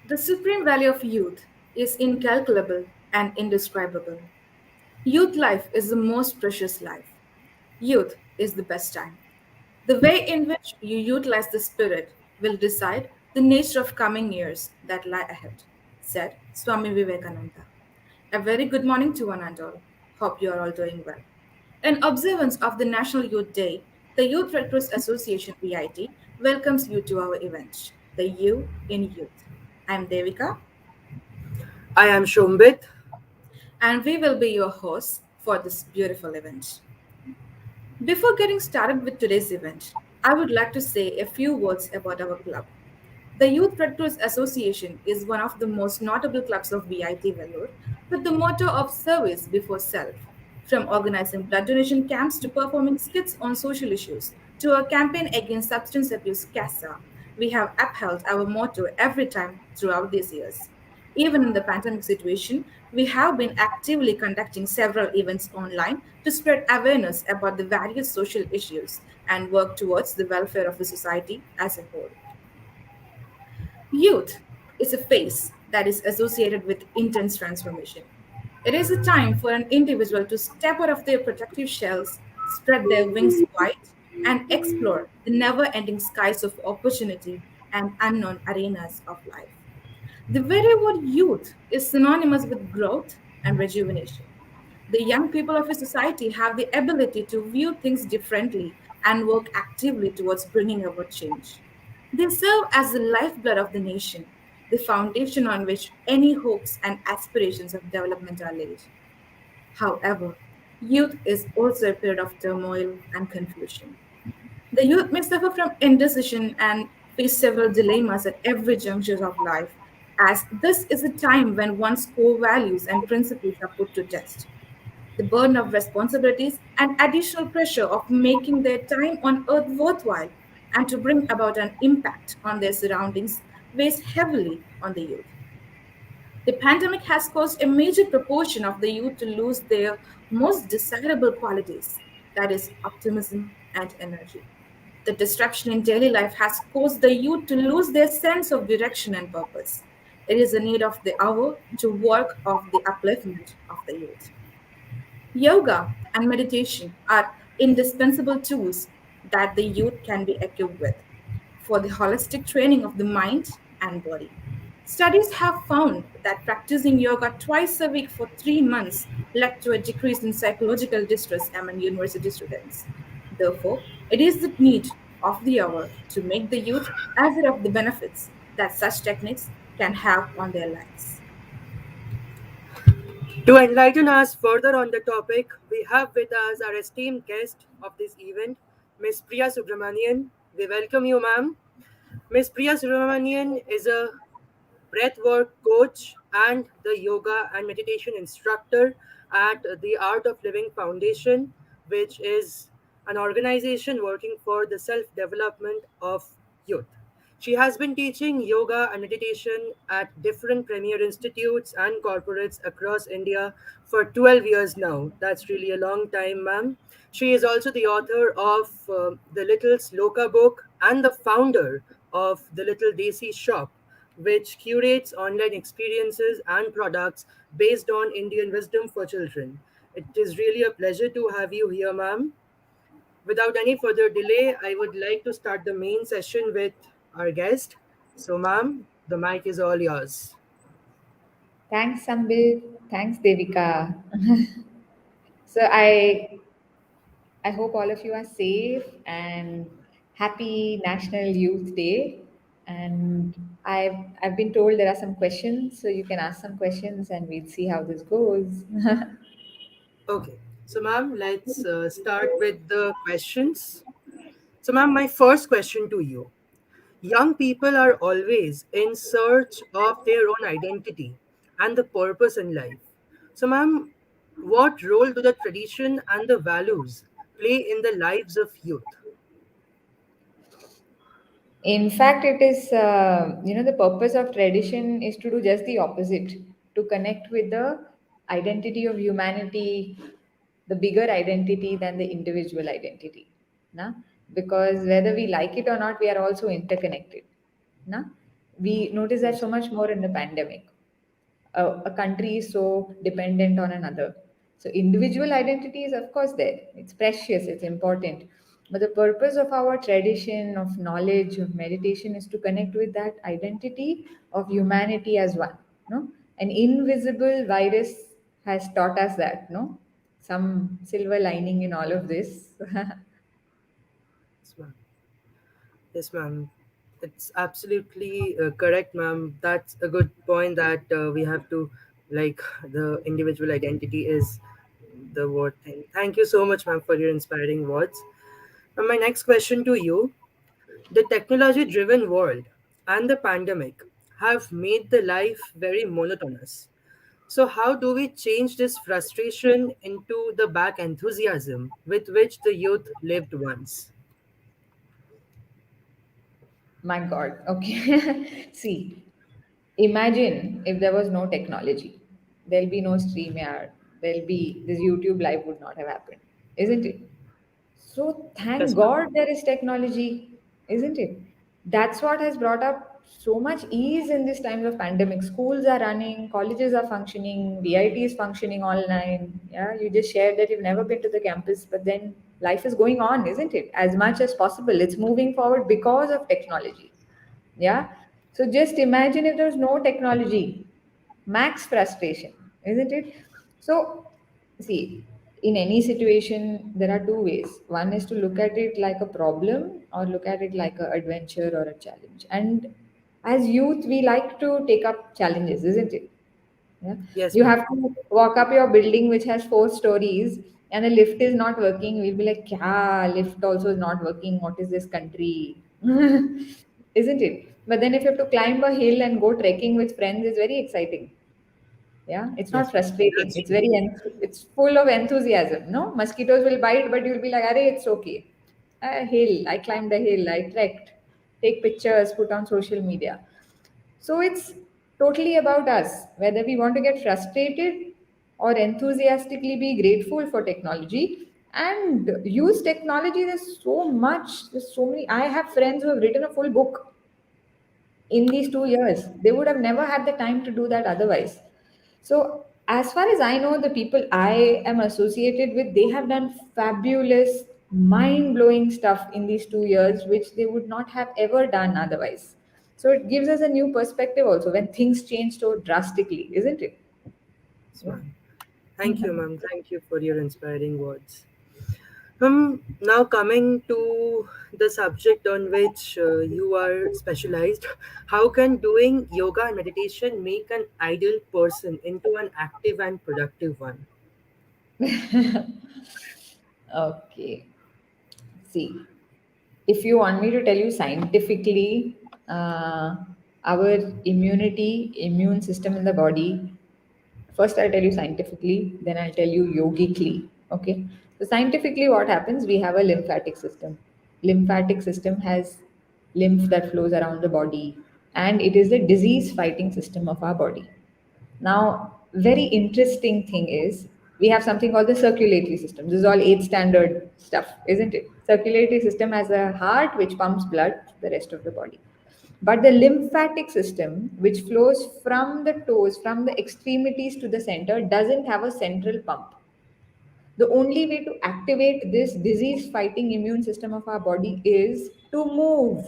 The supreme value of youth is incalculable and indescribable. Youth life is the most precious life. Youth is the best time. The way in which you utilize the spirit will decide the nature of coming years that lie ahead, said Swami Vivekananda. A very good morning to one and all. Hope you are all doing well. In observance of the National Youth Day, the Youth Red Cross Association VIT welcomes you to our event, The You in Youth. I am Devika, I am Shombit. and we will be your hosts for this beautiful event. Before getting started with today's event, I would like to say a few words about our club. The Youth Red Cross Association is one of the most notable clubs of VIT Vellore, with the motto of service before self. From organizing blood donation camps to performing skits on social issues to a campaign against substance abuse CASA, we have upheld our motto every time throughout these years. Even in the pandemic situation, we have been actively conducting several events online to spread awareness about the various social issues and work towards the welfare of the society as a whole. Youth is a phase that is associated with intense transformation. It is a time for an individual to step out of their protective shells, spread their wings wide, and explore the never ending skies of opportunity and unknown arenas of life. The very word youth is synonymous with growth and rejuvenation. The young people of a society have the ability to view things differently and work actively towards bringing about change. They serve as the lifeblood of the nation, the foundation on which any hopes and aspirations of development are laid. However, youth is also a period of turmoil and confusion. The youth may suffer from indecision and face several dilemmas at every juncture of life, as this is a time when one's core values and principles are put to test. The burden of responsibilities and additional pressure of making their time on earth worthwhile and to bring about an impact on their surroundings weighs heavily on the youth. The pandemic has caused a major proportion of the youth to lose their most desirable qualities, that is, optimism and energy. The disruption in daily life has caused the youth to lose their sense of direction and purpose. It is the need of the hour to work of the upliftment of the youth. Yoga and meditation are indispensable tools that the youth can be equipped with for the holistic training of the mind and body. Studies have found that practicing yoga twice a week for 3 months led to a decrease in psychological distress among university students. Therefore, it is the need of the hour to make the youth aware of the benefits that such techniques can have on their lives. To enlighten us further on the topic, we have with us our esteemed guest of this event, Miss Priya Subramanian. We welcome you, ma'am. Miss Priya Subramanian is a breathwork coach and the yoga and meditation instructor at the Art of Living Foundation, which is an organization working for the self development of youth. She has been teaching yoga and meditation at different premier institutes and corporates across India for 12 years now. That's really a long time, ma'am. She is also the author of The Little Sloka book and the founder of The Little Desi Shop, which curates online experiences and products based on Indian wisdom for children. It is really a pleasure to have you here, ma'am. Without any further delay, I would like to start the main session with our guest. So, ma'am, the mic is all yours. Thanks, Sambil. Thanks, Devika. So I hope all of you are safe and happy National Youth Day. And I've been told there are some questions, so you can ask some questions and we'll see how this goes. Okay. So, ma'am, let's start with the questions. So, ma'am, my first question to you: young people are always in search of their own identity and the purpose in life. So, ma'am, what role do the tradition and the values play in the lives of youth? In fact, it is, the purpose of tradition is to do just the opposite, to connect with the identity of humanity, the bigger identity than the individual identity. Na? Because whether we like it or not, we are also interconnected. Na? We notice that Yes, so much more in the pandemic. A country is so dependent on another. So individual identity is of course there. It's precious, it's important. But the purpose of our tradition of knowledge, of meditation is to connect with that identity of humanity as one. No? An invisible virus has taught us that, no? Some silver lining in all of this. yes, ma'am. Yes, ma'am. It's absolutely correct, ma'am. That's a good point that we have to, like, the individual identity is the word thing. Thank you so much, ma'am, for your inspiring words. And my next question to you: the technology driven world and the pandemic have made the life very monotonous. So, how do we change this frustration into the back enthusiasm with which the youth lived once? My God. Okay. See, imagine if there was no technology. There'll be no StreamYard. There'll be this YouTube live would not have happened, isn't it? So thank Yes, ma'am. God there is technology, isn't it? That's what has brought up so much ease in these times of pandemic. Schools are running, colleges are functioning, VIT is functioning online. Yeah, you just shared that you've never been to the campus, but then life is going on, isn't it? As much as possible. It's moving forward because of technology. Yeah. So just imagine if there's no technology, max frustration, isn't it? So, see, in any situation, there are two ways. One is to look at it like a problem or look at it like an adventure or a challenge. And as youth, we like to take up challenges, isn't it? Yeah. Yes, You ma'am. have to walk up your building which has 4 stories and the lift is not working. We'll be like, Kya, lift also is not working. What is this country? Isn't it? But then if you have to climb a hill and go trekking with friends, it's very exciting. Yeah, it's not Yes, ma'am. frustrating. That's It's true. very it's full of enthusiasm. No, mosquitoes will bite, but you'll be like, "Arey, it's okay." A hill. I climbed a hill. I trekked. Take pictures. Put on social media. So it's totally about us whether we want to get frustrated or enthusiastically be grateful for technology and use technology. There's so much. There's so many. I have friends who have written a full book in these 2 years. They would have never had the time to do that otherwise. So, as far as I know, the people I am associated with, they have done fabulous, mind blowing stuff in these 2 years, which they would not have ever done otherwise. So, it gives us a new perspective also when things change so drastically, isn't it? Yes, Yeah. ma'am. Thank you, ma'am. Thank you for your inspiring words. Now coming to the subject on which you are specialized, how can doing yoga and meditation make an ideal person into an active and productive one? Okay. See, if you want me to tell you scientifically, our immune system in the body, first I'll tell you scientifically, then I'll tell you yogically. Okay. So scientifically, what happens? We have a lymphatic system. Lymphatic system has lymph that flows around the body, and it is the disease fighting system of our body. Now, very interesting thing is we have something called the circulatory system. This is all eighth standard stuff, isn't it? Circulatory system has a heart which pumps blood to the rest of the body. But the lymphatic system, which flows from the toes, from the extremities to the center, doesn't have a central pump. The only way to activate this disease fighting immune system of our body is to move,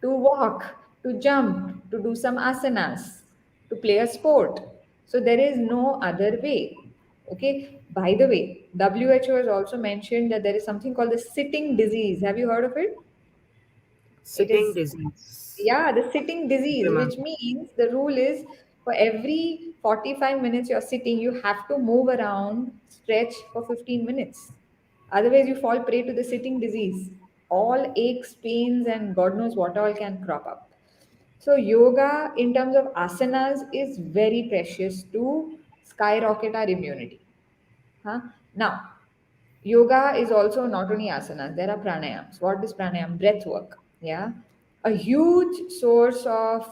to walk, to jump, to do some asanas, to play a sport. So there is no other way. Okay. By the way, WHO has also mentioned that there is something called the sitting disease. Have you heard of it? It Sitting is, disease. yeah, the sitting Okay, disease, ma'am. which means the rule is for every 45 minutes you're sitting, you have to move around, stretch for 15 minutes. Otherwise, you fall prey to the sitting disease. All aches, pains, and God knows what all can crop up. So, yoga in terms of asanas is very precious to skyrocket our immunity. Huh? Now, yoga is also not only asanas, there are pranayams. What is pranayam? Breath work. Yeah. A huge source of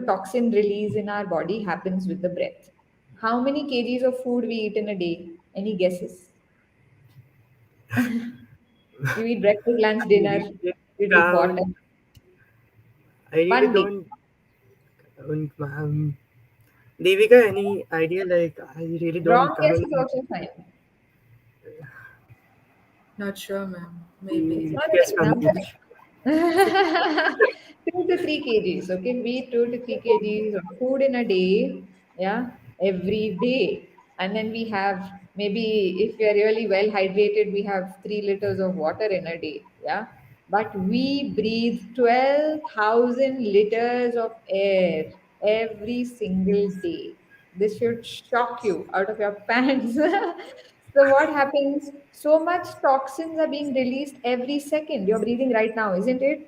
toxin release in our body happens with the breath. How many kgs of food we eat in a day? Any guesses? You eat breakfast, lunch, I dinner, didn't you drink water. count. I really One day. don't, ma'am. Devika, any idea? Like, I really don't Wrong guess can't. is also fine. Not sure, ma'am. Maybe. It's not a Yes, big ma'am. number. 2 to 3 kgs. Okay, we eat 2 to 3 kgs of food in a day. Yeah, every day. And then we have, maybe if we are really well hydrated, we have 3 liters of water in a day. Yeah, but we breathe 12,000 liters of air every single day. This should shock you out of your pants. So what happens? So much toxins are being released every second. You're breathing right now, isn't it,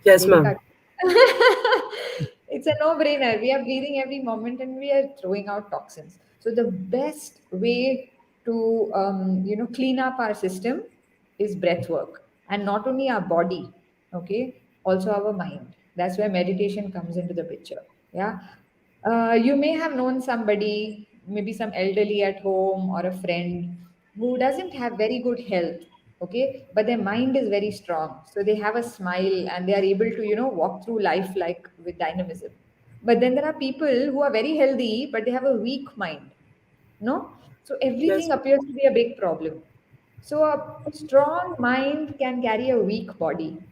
Yes, Devika? ma'am. It's a no-brainer. We are breathing every moment and we are throwing out toxins. So the best way to clean up our system is breath work, and not only our body, okay, also our mind. That's where meditation comes into the picture. Yeah, you may have known somebody, maybe some elderly at home or a friend who doesn't have very good health, okay, but their mind is very strong. So they have a smile and they are able to, walk through life like with dynamism. But then there are people who are very healthy, but they have a weak mind, no? So Yes, everything ma'am. appears to be a big problem. So a strong mind can carry a weak body,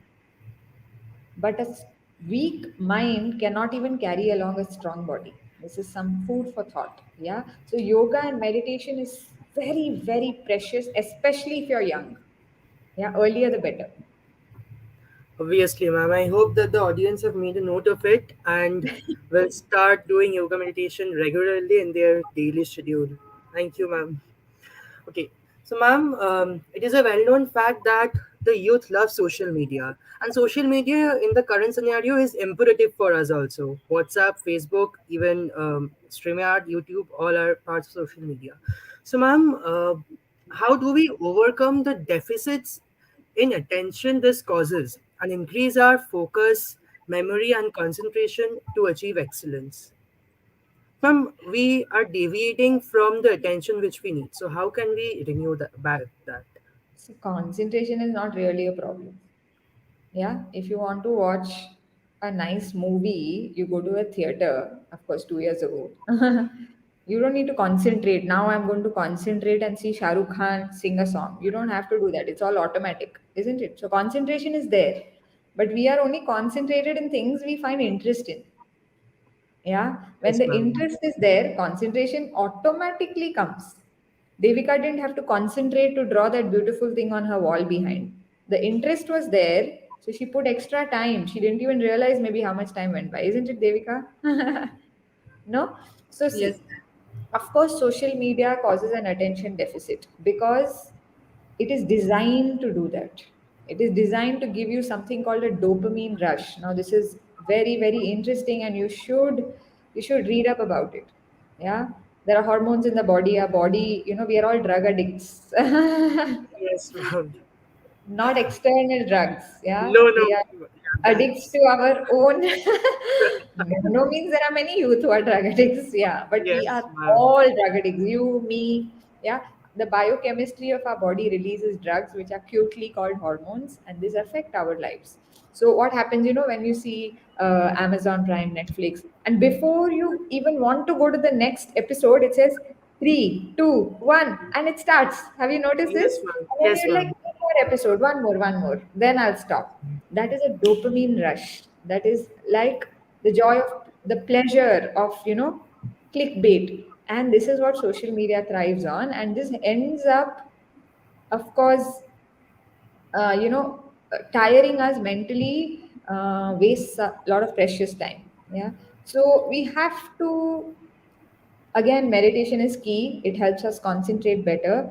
but a weak mind cannot even carry along a strong body. This is some food for thought. Yeah. So yoga and meditation is very, very precious, especially if you're young. Yeah. Earlier the better. Obviously, ma'am. I hope that the audience have made a note of it and will start doing yoga meditation regularly in their daily schedule. Thank you, ma'am. Okay, so ma'am, it is a well-known fact that the youth love social media, and social media in the current scenario is imperative for us also. WhatsApp, Facebook, even StreamYard, YouTube, all are parts of social media. So, ma'am, how do we overcome the deficits in attention this causes and increase our focus, memory, and concentration to achieve excellence? Ma'am, we are deviating from the attention which we need. So how can we renew that back that? So concentration is not really a problem. Yeah, if you want to watch a nice movie, you go to a theater, of course, 2 years ago. You don't need to concentrate. Now I'm going to concentrate and see Shah Rukh Khan sing a song. You don't have to do that. It's all automatic, isn't it? So concentration is there. But we are only concentrated in things we find interest in. Yeah, when Yes, the ma'am. interest is there, concentration automatically comes. Devika didn't have to concentrate to draw that beautiful thing on her wall behind. The interest was there, so she put extra time. She didn't even realize maybe how much time went by, isn't it, Devika? No? So, Yes, see, of course, social media causes an attention deficit because it is designed to do that. It is designed to give you something called a dopamine rush. Now, this is very, very interesting, and you should read up about it. Yeah, there are hormones in the body. Our body, we are all drug addicts. Yes, ma'am. Not external drugs. Yeah, No, no. we are Yeah, addicts that's to our own. No means there are many youth who are drug addicts. Yeah, but we yes, are ma'am. all drug addicts. You, me. Yeah, the biochemistry of our body releases drugs which are cutely called hormones, and these affect our lives. So what happens, when you see Amazon Prime, Netflix, and before you even want to go to the next episode, it says 3, 2, 1, and it starts. Have you noticed this? Yes, ma'am. And then Yes, you're like, ma'am. one more episode, one more, then I'll stop. That is a dopamine rush. That is like the joy of the pleasure of, clickbait. And this is what social media thrives on. And this ends up, of course, tiring us mentally, wastes a lot of precious time. Yeah. So we have to, again, meditation is key. It helps us concentrate better.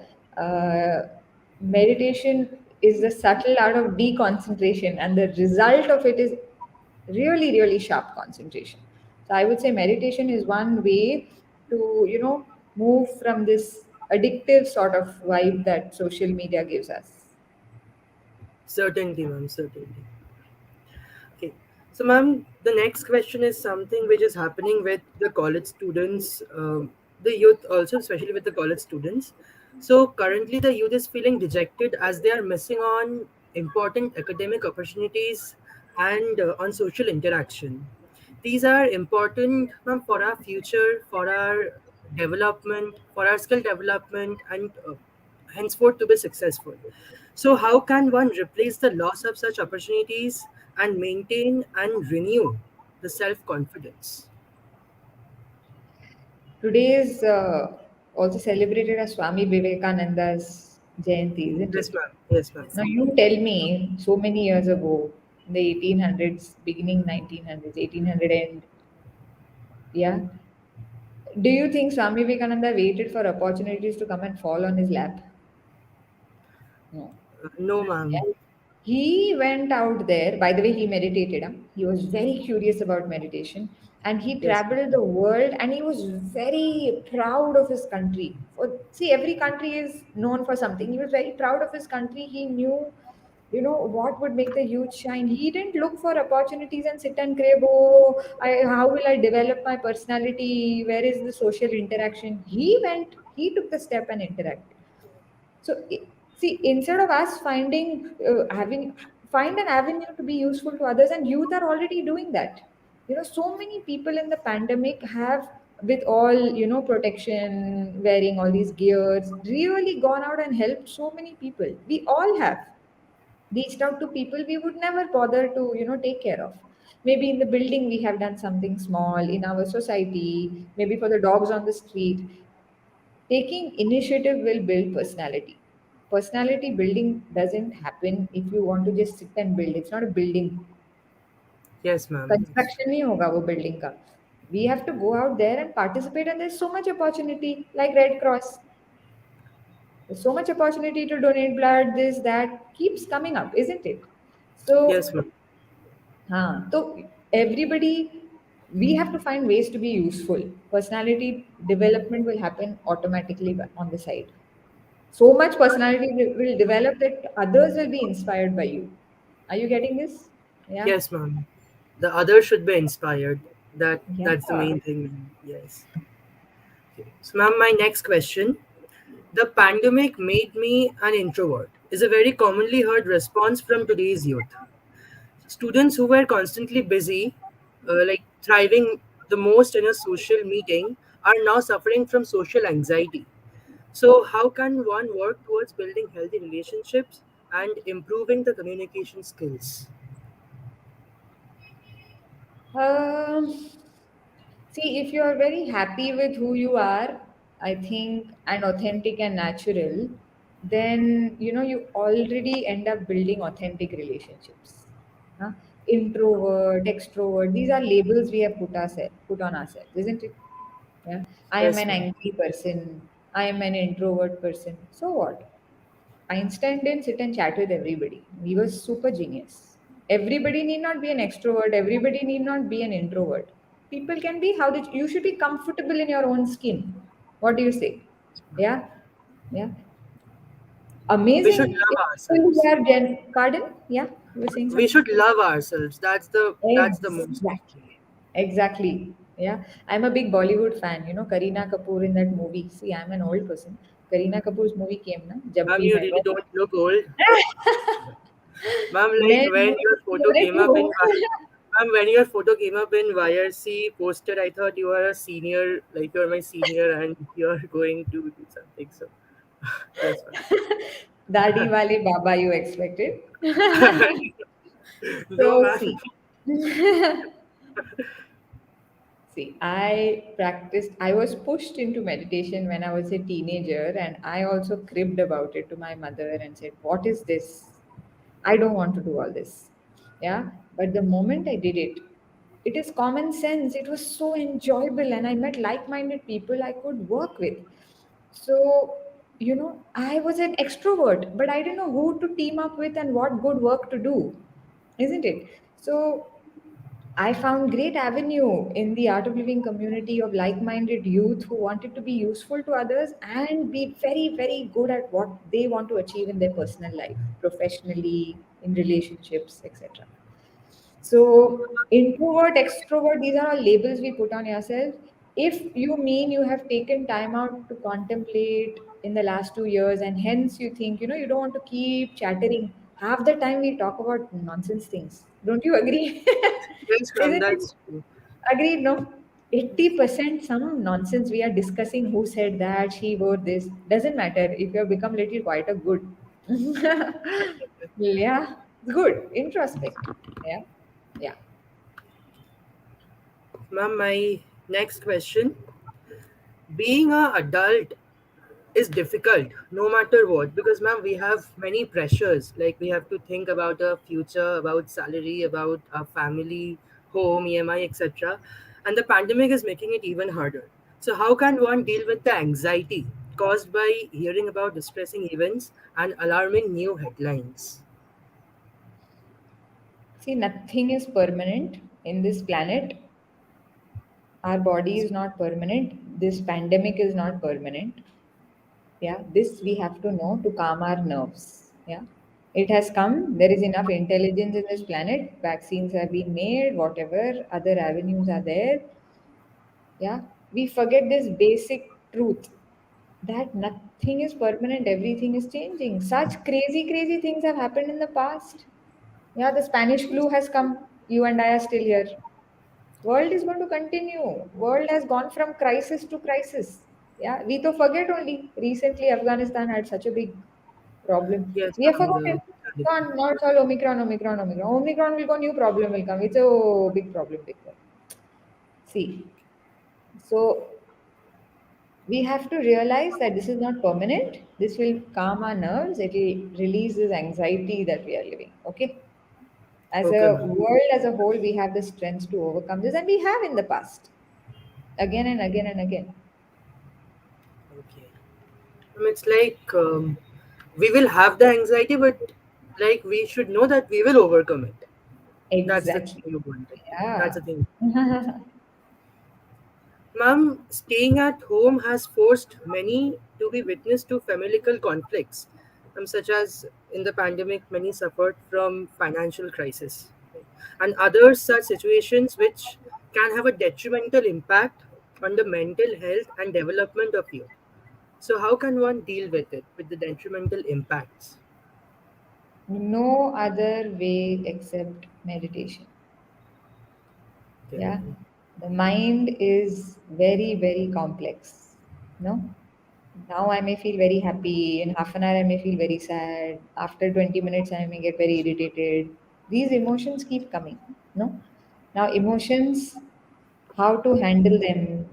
Meditation is the subtle art of deconcentration, and the result of it is really, really sharp concentration. So I would say meditation is one way to, move from this addictive sort of vibe that social media gives us. Certainly, ma'am. Certainly. Okay. So, ma'am, the next question is something which is happening with the college students, the youth also, especially with the college students. So, currently, the youth is feeling dejected as they are missing on important academic opportunities and on social interaction. These are important, ma'am, for our future, for our development, for our skill development, and henceforth to be successful. So, how can one replace the loss of such opportunities and maintain and renew the self confidence? Today is also celebrated as Swami Vivekananda's Jayanti, isn't Yes, it? ma'am. Yes, ma'am. Now, you tell me, so many years ago, in the 1800s, beginning 1900s, 1800 and yeah, do you think Swami Vivekananda waited for opportunities to come and fall on his lap? No. No, ma'am. Yeah. He went out there. By the way, he meditated. Huh? He was very curious about meditation, and he Yes, ma'am. traveled the world. And he was very proud of his country. See, every country is known for something. He was very proud of his country. He knew, what would make the youth shine. He didn't look for opportunities and sit and crave. Oh, how will I develop my personality? Where is the social interaction? He went. He took the step and interacted. So, see, instead of us find an avenue to be useful to others, and youth are already doing that. So many people in the pandemic have, with all protection, wearing all these gears, really gone out and helped so many people. We all have reached out to people we would never bother to take care of. Maybe in the building we have done something small in our society, maybe for the dogs on the street. Taking initiative will build personality. Personality building doesn't happen if you want to just sit and build. It's not a building. Yes, ma'am. Yes. Construction नहीं होगा वो building का. We have to go out there and participate, and there's so much opportunity, like Red Cross. There's so much opportunity to donate blood. This that keeps coming up, isn't it? Yes, So, ma'am. so everybody, we have to find ways to be useful. Personality development will happen automatically on the side. So much personality will develop that others will be inspired by you. Are you getting this? Yeah. Yes, ma'am. The other should be inspired. Yeah. That's the main thing, ma'am. Yes. So, ma'am, my next question. The pandemic made me an introvert is a very commonly heard response from today's youth. Students who were constantly busy, like thriving the most in a social meeting, are now suffering from social anxiety. So, how can one work towards building healthy relationships and improving the communication skills? Um, See, if you are very happy with who you are, I think, and authentic and natural, then you already end up building authentic relationships. Huh? Introvert, extrovert, these are labels we have put on ourselves, isn't it? Yeah. I am Yes, an ma'am. angry person. I am an introvert person. So what? Einstein didn't sit and chat with everybody. He was super genius. Everybody need not be an extrovert. Everybody need not be an introvert. People can be how did you should be comfortable in your own skin. What do you say? Yeah, yeah. We should Amazing love people who ourselves. have pardon. Yeah, you were saying We something. should love ourselves. That's the most. Exactly. Exactly. Yeah. I'm a big Bollywood fan. Kareena Kapoor in that movie. See, I'm an old person. Kareena Kapoor's movie came na. Jab Ma'am, Bhi you Hai. really don't look old. Ma'am, like मैं when your photo बोले came up in क्यों? Ma'am, when your photo came up in YRC poster, I thought you were a senior, like you're my senior and you're going to do something. So yes, दाढ़ी वाले बाबा you expected. ma'am. No, So ma'am. see, I was pushed into meditation when I was a teenager, and I also cribbed about it to my mother and said, "What is this? I don't want to do all this." Yeah. But the moment I did it, it is common sense. It was so enjoyable, and I met like minded people I could work with. So, I was an extrovert, but I didn't know who to team up with and what good work to do, isn't it? So, I found great avenue in the Art of Living community of like-minded youth who wanted to be useful to others and be very, very good at what they want to achieve in their personal life, professionally, in relationships, etc. So, introvert, extrovert, these are all labels we put on yourself. If you mean you have taken time out to contemplate in the last 2 years and hence you think, you don't want to keep chattering, half the time we talk about nonsense things. Don't you agree? Yes, ma'am, Isn't it? that's true. Agreed, no? 80% some nonsense we are discussing who said that, she wrote this. Doesn't matter if you have become little quite a good. Yeah, good. Introspect. Yeah, yeah. Ma'am, my next question: being a adult is difficult no matter what, because ma'am, we have many pressures, like we have to think about our future, about salary, about our family, home, EMI, etc., and the pandemic is making it even harder. So how can one deal with the anxiety caused by hearing about distressing events and alarming new headlines? See, nothing is permanent in this planet. Our body is not permanent. This pandemic is not permanent. Yeah, this we have to know to calm our nerves. Yeah, it has come. There is enough intelligence in this planet. Vaccines have been made, whatever other avenues are there. Yeah, we forget this basic truth that nothing is permanent, everything is changing. Such crazy, crazy things have happened in the past. Yeah, the Spanish flu has come. You and I are still here. World is going to continue. World has gone from crisis to crisis. Yeah, we to forget only. Recently, Afghanistan had such a big problem. Yes, We have ma'am, forgotten. the Gone. Now it's all Omicron, Omicron, Omicron. Omicron will go, new problem will come. It's a big problem, big problem. See, so we have to realize that this is not permanent. This will calm our nerves. It will release this anxiety that we are living. Okay. As okay, a ma'am. world as a whole, we have the strength to overcome this, and we have in the past, again and again and again. Okay. It's like we will have the anxiety, but like we should know that we will overcome it. That's the thing Exactly. you want. That's Yeah. the thing. Ma'am, staying at home has forced many to be witness to familial conflicts, such as in the pandemic, many suffered from financial crisis, and other such situations which can have a detrimental impact on the mental health and development of youth. So, how can one deal with it, with the detrimental impacts? No other way except meditation. Okay. Yeah. The mind is very, very complex. No? Now I may feel very happy. In half an hour, I may feel very sad. After 20 minutes, I may get very irritated. These emotions keep coming. No? Now, emotions, how to handle them,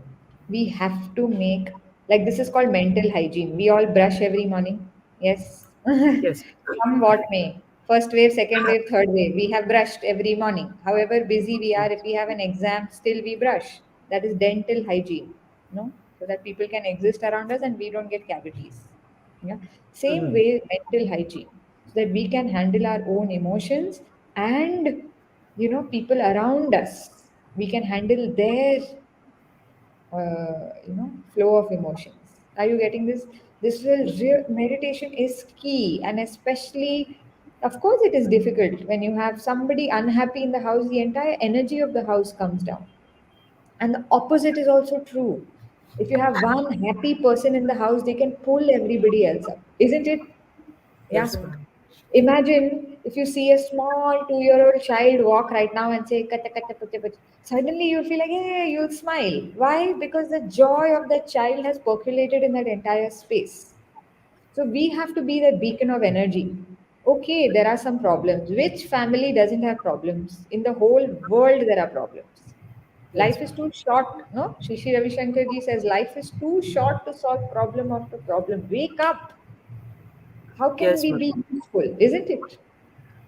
we have to make, like, this is called mental hygiene. We all brush every morning. Yes. Yes. Come what may. First wave, second wave, third wave. We have brushed every morning. However busy we are, if we have an exam, still we brush. That is dental hygiene. No? So that people can exist around us and we don't get cavities. Yeah. Same Mhm. way, mental hygiene. So that we can handle our own emotions and people around us. We can handle their flow of emotions. Are you getting this? This will meditation is key, and especially, of course it is difficult when you have somebody unhappy in the house. The entire energy of the house comes down, and the opposite is also true. If you have one happy person in the house, they can pull everybody else up, isn't it? Yeah. Yes, ma'am. Imagine if you see a small 2-year-old child walk right now and say, "Kata, kata, pata, pata." Suddenly you'll feel like, hey, you'll smile. Why? Because the joy of that child has percolated in that entire space. So we have to be that beacon of energy. Okay, there are some problems. Which family doesn't have problems? In the whole world, there are problems. Yes, Life is ma'am. too short. No, Shishi Ravi Shankar ji says life is too short to solve problem after problem. Wake up. How can Yes, we ma'am. be useful? Isn't it?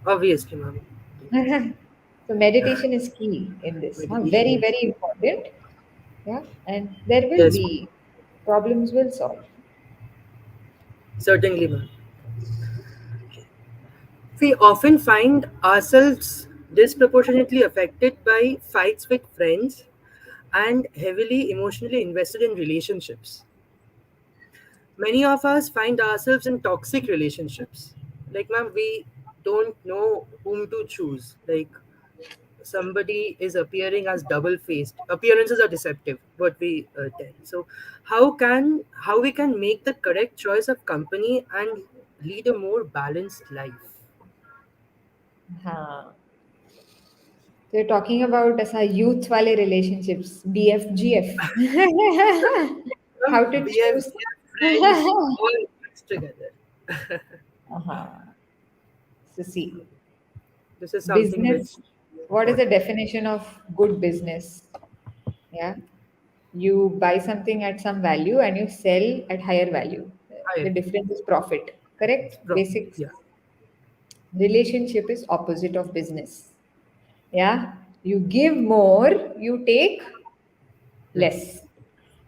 Obviously, ma'am. So meditation is key in this. Huh? Very, Meditation is very important. Yeah, and there will yes, ma'am. be problems will solve. Certainly, ma'am. We often find ourselves disproportionately affected by fights with friends and heavily emotionally invested in relationships. Many of us find ourselves in toxic relationships. Like, ma'am, we don't know whom to choose. Like, somebody is appearing as double faced. Appearances are deceptive, what we tell. So, how we can make the correct choice of company and lead a more balanced life? हाँ. So you're talking about as a youth wale relationships, BFGF. How to choose. We have friends all mixed together. Uh-huh. So see, This is something which business. What is the important. definition of good business? Yeah. You buy something at some value and you sell at higher value. The Higher. difference is profit. Correct? Basics. Yeah. Relationship is opposite of business. Yeah. You give more, you take Less. less.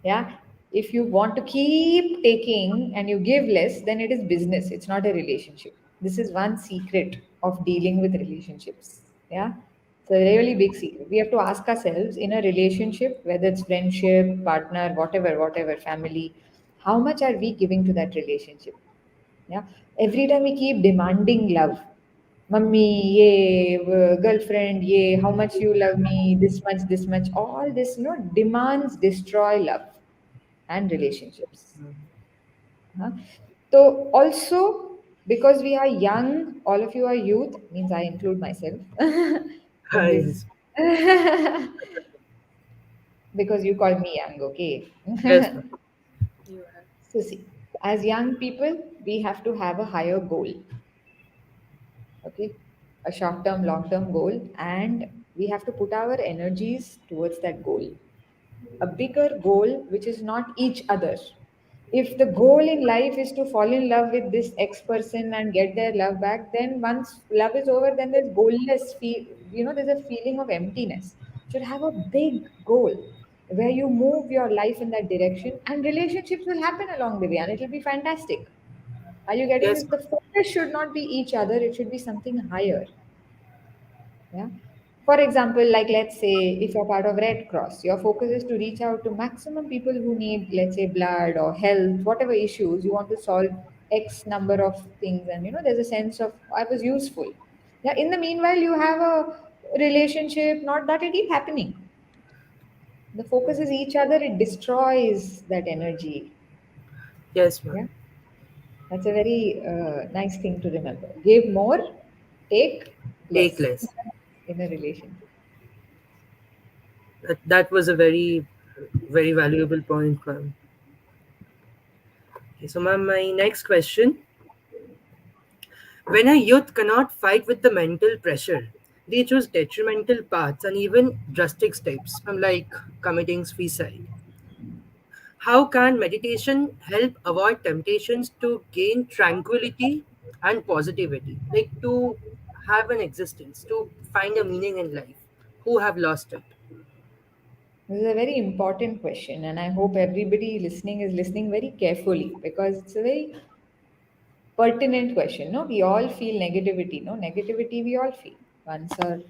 Yeah. If you want to keep taking and you give less, then it is business. It's not a relationship. This is one secret of dealing with relationships. Yeah. It's a really big secret. We have to ask ourselves in a relationship, whether it's friendship, partner, whatever, family, how much are we giving to that relationship? Yeah. Every time we keep demanding love, mummy, yeah, girlfriend, yeah, how much you love me, this much, all this, demands destroy love and relationships. Huh? So also, because we are young, all of you are youth, means I include myself in this. Yes. Because you call me young, okay? Yes, ma'am. You are. So see, as young people, we have to have a higher goal, okay? A short term, long term goal, and we have to put our energies towards that goal. A bigger goal which is not each other. If the goal in life is to fall in love with this ex person and get their love back, then once love is over, then there's goalless feel, there's a feeling of emptiness. You should have a big goal where you move your life in that direction, and relationships will happen along the way and it will be fantastic. Are you getting Yes, this? The focus should not be each other, it should be something higher. Yeah. For example, like let's say if you're part of Red Cross, your focus is to reach out to maximum people who need, let's say, blood or health, whatever issues you want to solve X number of things, and there's a sense of I was useful. Yeah. In the meanwhile, you have a relationship, not that it keep happening. The focus is each other, it destroys that energy. yes, ma'am. Yeah. That's a very nice thing to remember. Give more, take Take less less. in a relationship. That was a very, very valuable point, ma'am. Okay, so, ma'am, my next question: when a youth cannot fight with the mental pressure, they choose detrimental paths and even drastic steps, like committing suicide. How can meditation help avoid temptations to gain tranquility and positivity, like to have an existence, to find a meaning in life, who have lost it? This is a very important question, and I hope everybody listening is listening very carefully because it's a very pertinent question. No, we all feel negativity. No, negativity we all feel. Once or,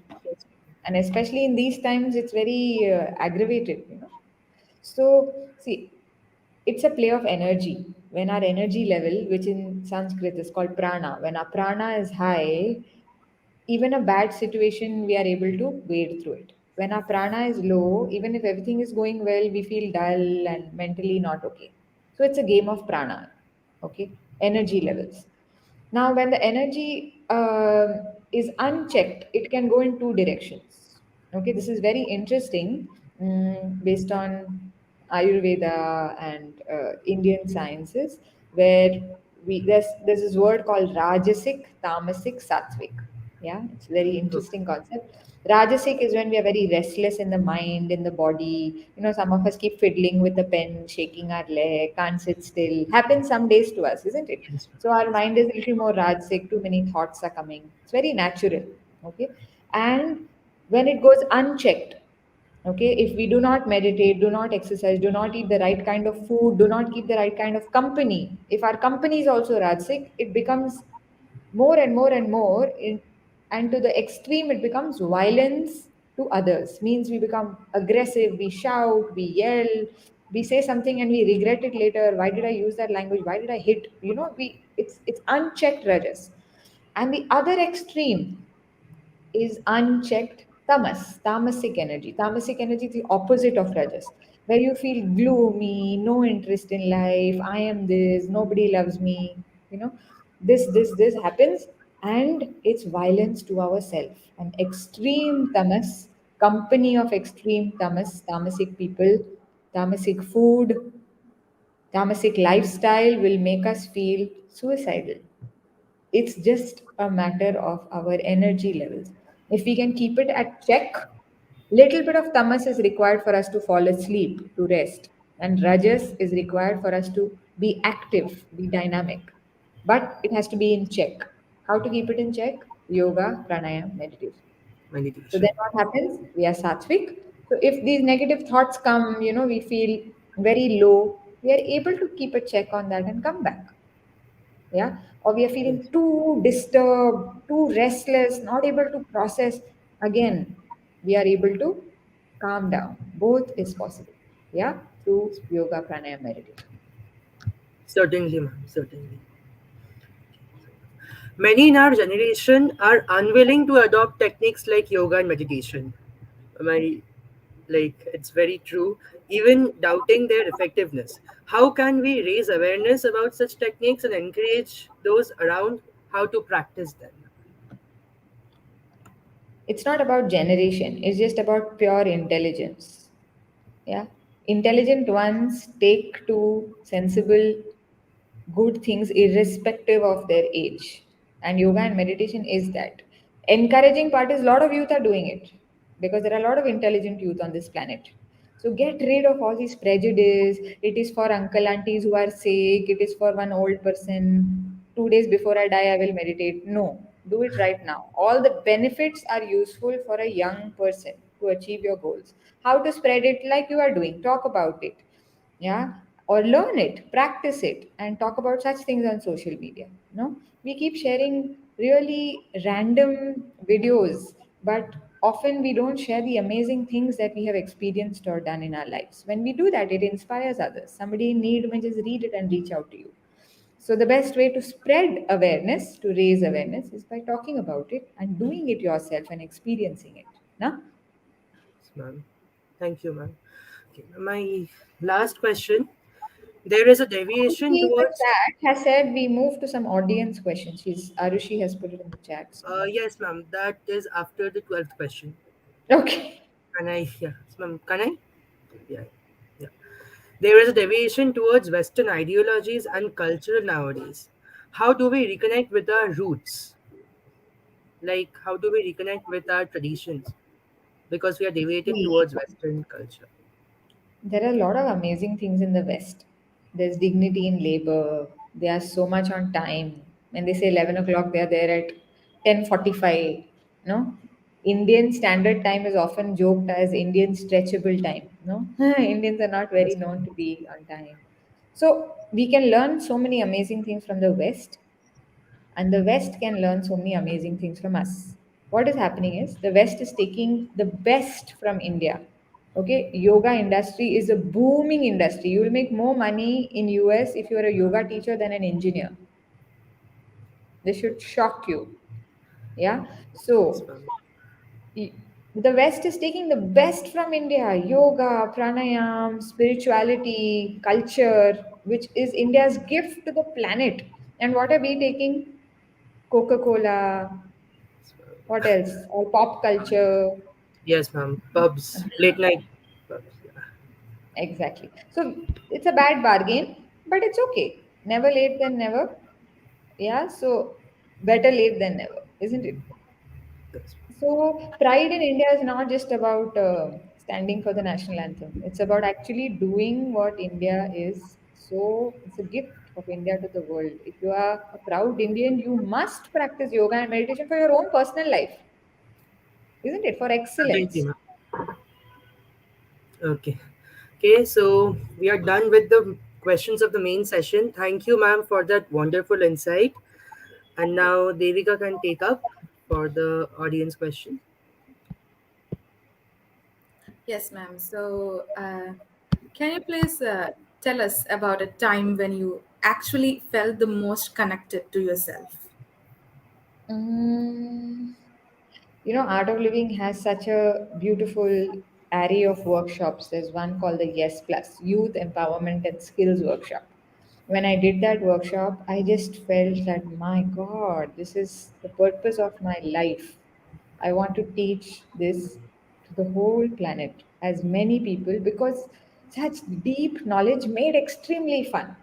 and especially in these times, it's very aggravated. So see, it's a play of energy. When our energy level, which in Sanskrit is called prana, when our prana is high, even a bad situation, we are able to wade through it. When our prana is low, even if everything is going well, we feel dull and mentally not okay. So it's a game of prana, okay? Energy levels. Now, when the energy is unchecked, it can go in two directions. Okay, this is very interesting based on Ayurveda and Indian sciences, where there's this word called Rajasic, Tamasic, Sattvic. Yeah, it's a very interesting concept. Rajasic is when we are very restless in the mind, in the body. Some of us keep fiddling with the pen, shaking our leg, can't sit still. Happens some days to us, isn't it? Yes. So our mind is a little more rajasic, too many thoughts are coming. It's very natural. Okay. And when it goes unchecked, okay, if we do not meditate, do not exercise, do not eat the right kind of food, do not keep the right kind of company, if our company is also rajasic, it becomes more and more and more and to the extreme it becomes violence to others, means we become aggressive, we shout, we yell, we say something and we regret it later. Why did I use that language? Why did I hit? We it's unchecked rajas. And the other extreme is unchecked tamas, tamasic energy. Tamasic energy is the opposite of rajas, where you feel gloomy, no interest in life, I am this, nobody loves me, you know, this happens. and it's violence to ourselves. An extreme tamas, company of extreme tamas, tamasic people, tamasic food, tamasic lifestyle will make us feel suicidal. It's just a matter of our energy levels. If we can keep it at check, little bit of tamas is required for us to fall asleep, to rest, and rajas is required for us to be active, be dynamic. But it has to be in check. How to keep it in check? Yoga, pranayam, meditation. So then meditation. what happens? We are sattvic. So if these negative thoughts come, we feel very low, we are able to keep a check on that and come back. Yeah. Or we are feeling Yes, too disturbed, too restless, not able to process. Again, we are able to calm down. Both is possible. Yeah. Through yoga, pranayama, meditation. certainly, ma'am. Certainly. Many in our generation are unwilling to adopt techniques like yoga and meditation. My like it's very true, even doubting their effectiveness. How can we raise awareness about such techniques and encourage those around how to practice them? It's not about generation, it's just about pure intelligence. Yeah. Intelligent ones take to sensible good things irrespective of their age, and yoga and meditation is that. Encouraging part is a lot of youth are doing it because there are a lot of intelligent youth on this planet. So get rid of all these prejudice. It is for uncle aunties who are sick, it is for one old person. 2 days before I die I will meditate. No, do it right now. All the benefits are useful for a young person to achieve your goals. How to spread it? Like you are doing, talk about it. Yeah. Or learn it, practice it, and talk about such things on social media. No, we keep sharing really random videos, but often we don't share the amazing things that we have experienced or done in our lives. When we do that, it inspires others. Somebody in need may just read it and reach out to you. So the best way to spread awareness, to raise awareness, is by talking about it and doing it yourself and experiencing it. Now, Yes, ma'am. Thank you, ma'am. Okay, my last question. There is a deviation Arushi in the towards. chat has said we move to some audience questions. Arushi has put it in the chat. So Yes, ma'am. That is after the 12th question. okay. Can I? Yeah, yes, ma'am. Can I? Yeah. Yeah. There is a deviation towards Western ideologies and culture nowadays. How do we reconnect with our roots? Like, how do we reconnect with our traditions? Because we are deviating See, towards Western culture. there are a lot of amazing things in the West. There's dignity in labor. They are so much on time. When they say 11 o'clock, they are there at 10:45. No, Indian standard time is often joked as Indian stretchable time. No, Indians are not very Yes, known to be on time. So we can learn so many amazing things from the West, and the West can learn so many amazing things from us. What is happening is the West is taking the best from India. Okay, yoga industry is a booming industry. You will make more money in US if you are a yoga teacher than an engineer. This should shock you. Yeah. yes, So ma'am. y- the West is taking the best from India: yoga, pranayam, spirituality, culture, which is India's gift to the planet. And what are we taking? Coca-Cola. What else? Or pop culture. Yes, ma'am. Pubs, late night pubs. Yeah. Exactly. So it's a bad bargain, but it's okay. Never late than never. Yeah. So better late than never, isn't it? Yes, So pride in India is not just about standing for the national anthem. It's about actually doing what India is. So it's a gift of India to the world. If you are a proud Indian, you must practice yoga and meditation for your own personal life, isn't it? For certainly, excellence. ma'am. Okay. Okay, so we are done with the questions of the main session. Thank you, ma'am, for that wonderful insight. And now Devika can take up for the audience question. Yes, ma'am. So, can you please tell us about a time when you actually felt the most connected to yourself? Mm, Art of Living has such a beautiful array of workshops. There's one called the Yes Plus Youth Empowerment and Skills Workshop. when I did that workshop, I just felt that, my God, this is the purpose of my life. I want to teach this to the whole planet, as many people, because such deep knowledge made extremely fun.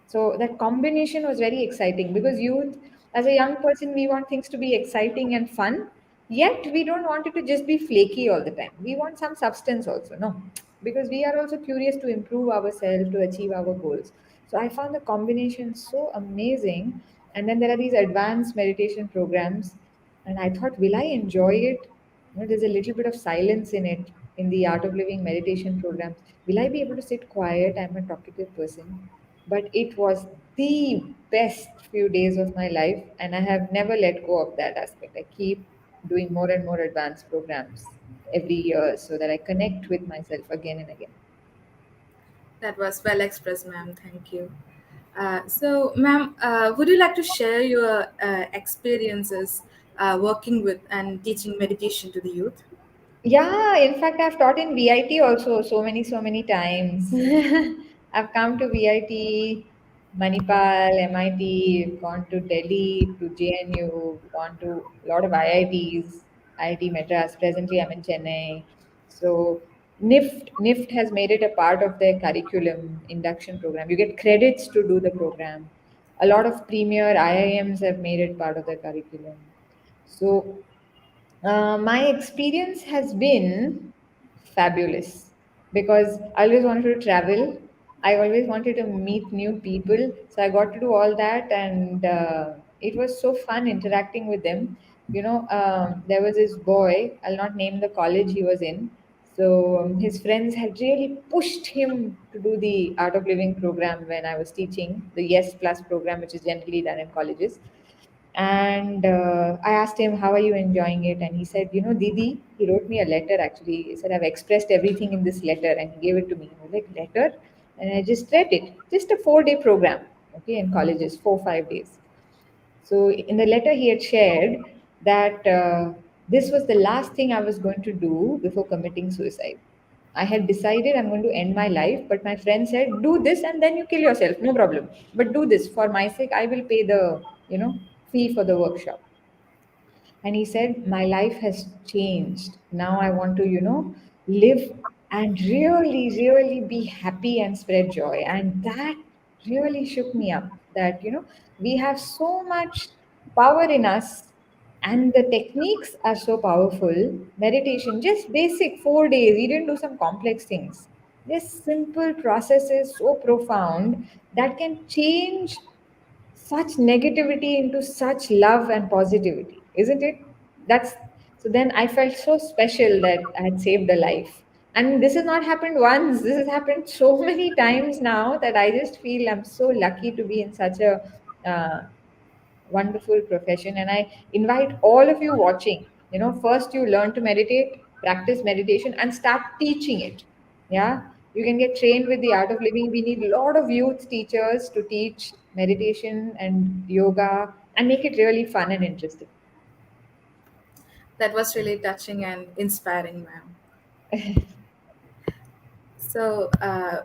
So that combination was very exciting because youth, as a young person, we want things to be exciting and fun. Yet we don't want it to just be flaky all the time. We want some substance also, no? Because we are also curious to improve ourselves, to achieve our goals. So I found the combination so amazing. And then there are these advanced meditation programs, and I thought, will I enjoy it? There's a little bit of silence in it in the Art of Living meditation programs. Will I be able to sit quiet? I'm a talkative person, but it was the best few days of my life, and I have never let go of that aspect. I keep doing more and more advanced programs every year so that I connect with myself again and again. That was well expressed, ma'am. Thank you. So, ma'am, would you like to share your experiences working with and teaching meditation to the youth? Yeah, in fact, I've taught in VIT also so many times. I've come to VIT, Manipal, MIT, gone to Delhi, to JNU, gone to a lot of IITs, IIT Madras. Presently, I'm in Chennai. So, NIFT has made it a part of their curriculum induction program. You get credits to do the program. A lot of premier IIMs have made it part of their curriculum. So, my experience has been fabulous because I always wanted to travel. I always wanted to meet new people. So I got to do all that, and it was so fun interacting with them. There was this boy, I'll not name the college he was in. So his friends had really pushed him to do the Art of Living program when I was teaching, the Yes Plus program, which is generally done in colleges. And I asked him, "How are you enjoying it?" And he said, Didi, he wrote me a letter actually. He said, "I've expressed everything in this letter," and he gave it to me. I was like, "Letter?" And I just read it. Just a 4 day program, okay, in colleges, 4, 5 days. So in the letter, he had shared that this was the last thing I was going to do before committing suicide. I had decided I'm going to end my life, but my friend said, "Do this and then you kill yourself, no problem. But do this for my sake. I will pay the, fee for the workshop." And he said, "My life has changed. Now I want to, live and really, really be happy and spread joy." And that really shook me up that, we have so much power in us, and the techniques are so powerful. Meditation, just basic 4 days, he didn't do some complex things. This simple process is so profound that can change such negativity into such love and positivity, isn't it? That's So then I felt so special that I had saved a life. And this has not happened once, this has happened so many times now that I just feel I'm so lucky to be in such a uh, wonderful profession. And I invite all of you watching, first you learn to meditate, practice meditation, and start teaching it. Yeah, you can get trained with the Art of Living. We need a lot of youth teachers to teach meditation and yoga and make it really fun and interesting. That was really touching and inspiring, ma'am. So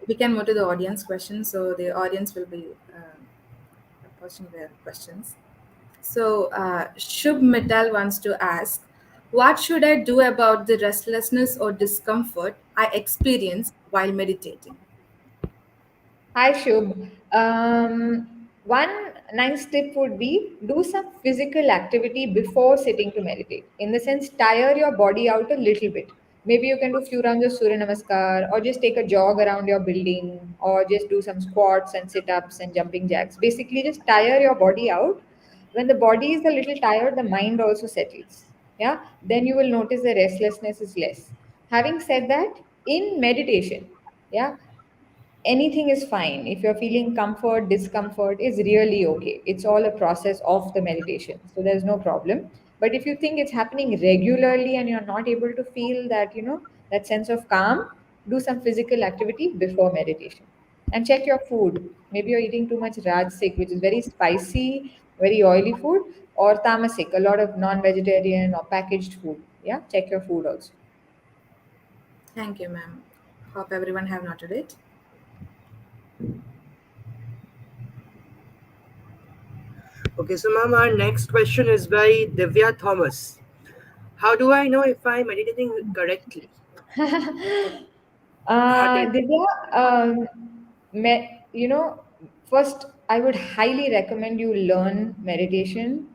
we can move to the audience questions. So the audience will be posting their questions. So Shubh Mittal wants to ask, what should I do about the restlessness or discomfort I experience while meditating? Hi, Shubh. One nice tip would be do some physical activity before sitting to meditate. In the sense, tire your body out a little bit. Maybe you can do few rounds of Surya Namaskar, or just take a jog around your building, or just do some squats and sit ups and jumping jacks. Basically, just tire your body out. When the body is a little tired, the mind also settles. Yeah, then you will notice the restlessness is less. Having said that, in meditation, yeah, anything is fine. If you're feeling comfort, discomfort is really okay. It's all a process of the meditation, so there's no problem. But if you think it's happening regularly and you're not able to feel that, that sense of calm, do some physical activity before meditation. And check your food. Maybe you're eating too much rajasik, which is very spicy, very oily food, or tamasik, a lot of non-vegetarian or packaged food. Yeah, check your food also. Thank you, ma'am. Hope everyone have noted it. Okay, so ma'am, our next question is by Divya Thomas. How do I know if I'm meditating correctly? Hearted. Divya, you know, first I would highly recommend you learn meditation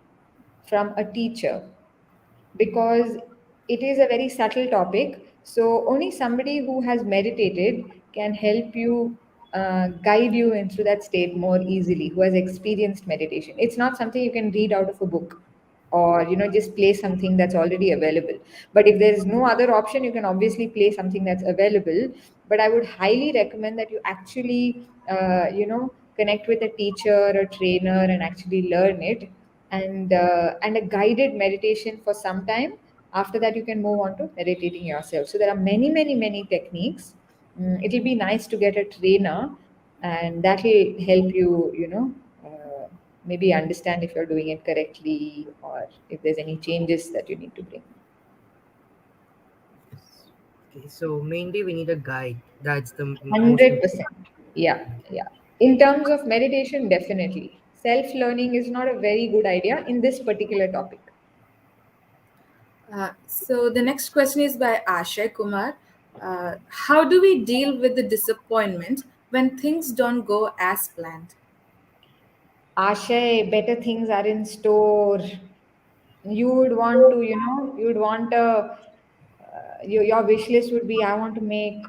from a teacher because it is a very subtle topic. So only somebody who has meditated can help you guide you into that state more easily, who has experienced meditation. It's not something you can read out of a book or just play something that's already available. But if there's no other option, you can obviously play something that's available. But I would highly recommend that you actually connect with a teacher or trainer and actually learn it, and a guided meditation for some time. After that, you can move on to meditating yourself. So there are many, many, many techniques. It'll be nice to get a trainer, and that will help you, maybe understand if you're doing it correctly or if there's any changes that you need to bring. Okay, so mainly we need a guide. That's the most important. 100%. Yeah, yeah. In terms of meditation, definitely. Self learning is not a very good idea in this particular topic. So the next question is by Ashay Kumar. How do we deal with the disappointment when things don't go as planned? Ashay, better things are in store. You would want to, you would want your wish list would be, I want to make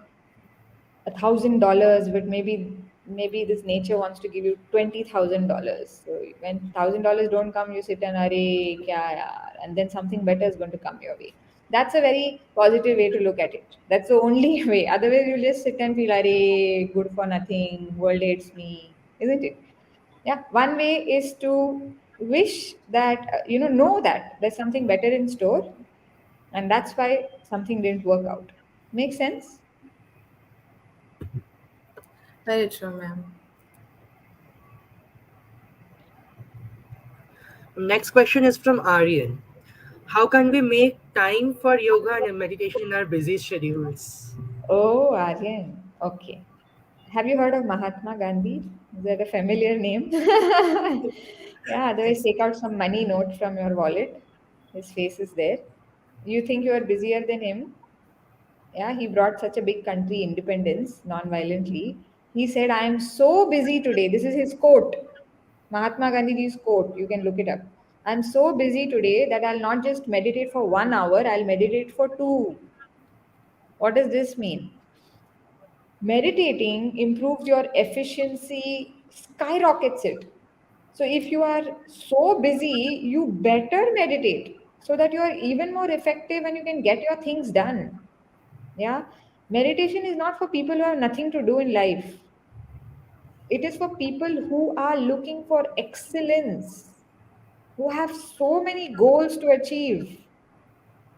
$1,000, but maybe this nature wants to give you $20,000. So when $1,000 don't come, you sit and array kya yaar, and then something better is going to come your way. That's a very positive way to look at it. That's the only way. Otherwise, you just sit and feel array good for nothing. World hates me, isn't it? Yeah. One way is to wish that know that there's something better in store, and that's why something didn't work out. Make sense? Very true, ma'am. Next question is from Aryan. How can we make time for yoga and meditation in our busy schedules? Oh, Aryan. Okay. Have you heard of Mahatma Gandhi? Is that a familiar name? Yeah, otherwise, Yes. take out some money note from your wallet. His face is there. You think you are busier than him? Yeah, he brought such a big country independence non-violently. He said, I am so busy today. This is his quote. Mahatma Gandhi's quote. You can look it up. I'm so busy today that I'll not just meditate for 1 hour, I'll meditate for two. What does this mean? Meditating improves your efficiency, skyrockets it. So if you are so busy, you better meditate so that you are even more effective and you can get your things done. Yeah. Meditation is not for people who have nothing to do in life. It is for people who are looking for excellence, who have so many goals to achieve.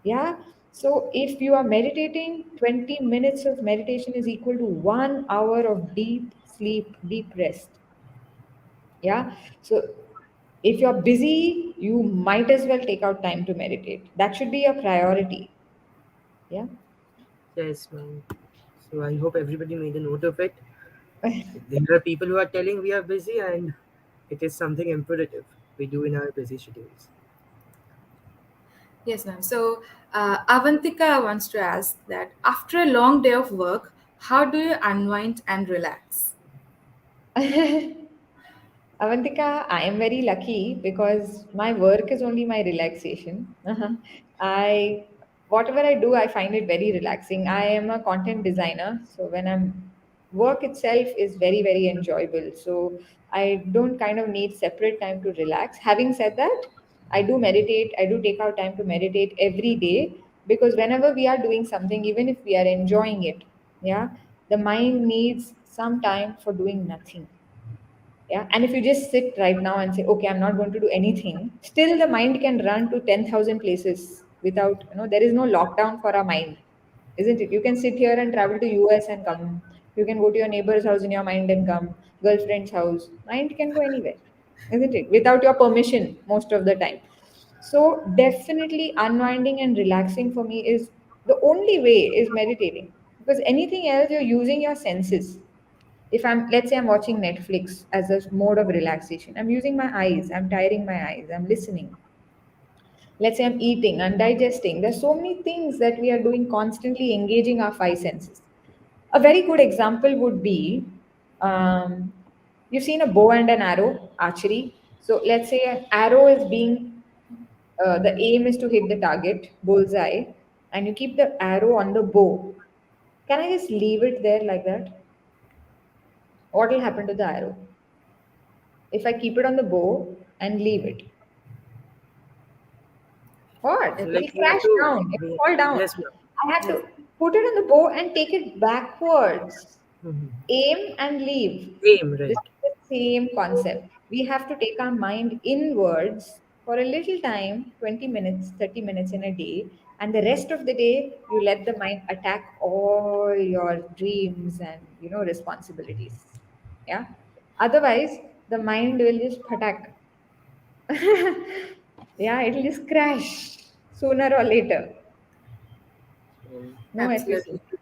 Yeah. So if you are meditating, 20 minutes of meditation is equal to 1 hour of deep sleep, deep rest. Yeah. So if you're busy, you might as well take out time to meditate. That should be a priority. Yeah. Yes, ma'am. So I hope everybody made a note of it. There are people who are telling we are busy, and it is something imperative we do in our busy schedules. Yes, ma'am. So Avantika wants to ask that after a long day of work, how do you unwind and relax? Avantika, I am very lucky because my work is only my relaxation. I Whatever I do, I find it very relaxing. I am a content designer, so when I'm work itself is very, very enjoyable. So I don't kind of need separate time to relax. Having said that, I do meditate. I do take out time to meditate every day because whenever we are doing something, even if we are enjoying it, yeah, the mind needs some time for doing nothing. Yeah. And if you just sit right now and say, okay, I'm not going to do anything, still the mind can run to 10,000 places without, there is no lockdown for our mind, isn't it? You can sit here and travel to US and come. You can go to your neighbor's house in your mind and come, girlfriend's house. Mind can go anywhere, isn't it? Without your permission most of the time. So definitely unwinding and relaxing for me is the only way is meditating because anything else you're using your senses. If I'm, let's say I'm watching Netflix as a mode of relaxation, I'm using my eyes, I'm tiring my eyes, I'm listening. Let's say I'm eating, I'm digesting. There's so many things that we are doing, constantly engaging our five senses. A very good example would be, um, you've seen a bow and an arrow, archery. So let's say an arrow is being, the aim is to hit the target, bullseye, and you keep the arrow on the bow. Can I just leave it there like that? What will happen to the arrow? If I keep it on the bow and leave it, what? It, It will Like we have crash to, down, it will fall down. yes, ma'am. I have yes. to put it on the bow and take it backwards. Mhm. Aim and leave. Aim, This right. is the same concept. We have to take our mind inwards for a little time, 20 minutes, 30 minutes in a day, and the rest of the day you let the mind attack all your dreams and responsibilities. Yeah. Otherwise, the mind will just attack. Yeah, it'll just crash sooner or later. No Absolutely. efficiency.